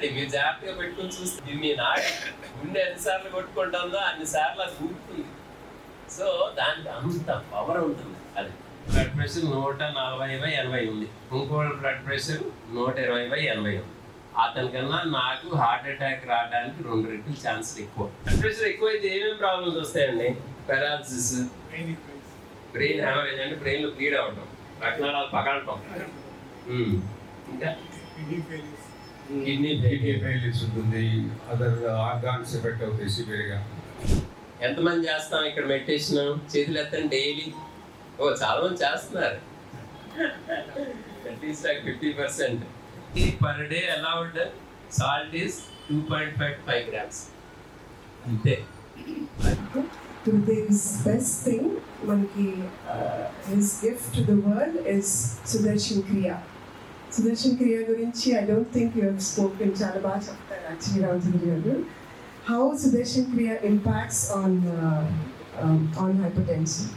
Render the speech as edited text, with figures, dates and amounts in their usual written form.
ఊపుతుందండి. మీరు జాగ్రత్తగా పెట్టుకుని చూస్తే మీ నాడి గుండె ఎన్నిసార్లు కొట్టుకుంటుందో అన్నిసార్లు అది ఊపుతుంది. సో దానికి అంత పవర్ ఉంటుంది. అది బ్లడ్ ప్రెషర్ 140/80 ఉంది. ఇంకో బ్లడ్ ప్రెషర్ 120/80 ఉంది. అతనికన్నా నాకు హార్ట్ అటాక్ రావడానికి 2 రెట్లు ఛాన్సులు ఎక్కువ. బ్లడ్ ప్రెషర్ ఎక్కువైతే ఏమేమి ప్రాబ్లమ్స్ వస్తాయండి? పెరాలసిస్, బ్రెయిన్ హ్యామరేజ్ అంటే బ్రెయిన్లో బ్లీడ్ అవ్వటం, రక్తనాళాలు పగలటం, ఇంకా కిడ్నీ ఫెయిల్యూర్స్ ఉంటుంది. అదర్ ఆర్గాన్స్ ఎఫెక్ట్ అవుతాయి సివియర్గా. ఎంతమంది చేస్తాం ఇక్కడ మెడిటేషన్? చేతులు ఎత్తండి డైలీ. చాలా మంది చేస్తున్నారు. At least 50%. Per day allowed salt is 2.5 grams. అంతే. Gurudevi's best thing, manaki his gift to the world is Sudarshan Kriya. Sudarshan Kriya gurinchi I don't think you have spoken chala baga cheptaru actually Ramachandra garu. How Sudarshan Kriya impacts on hypertension.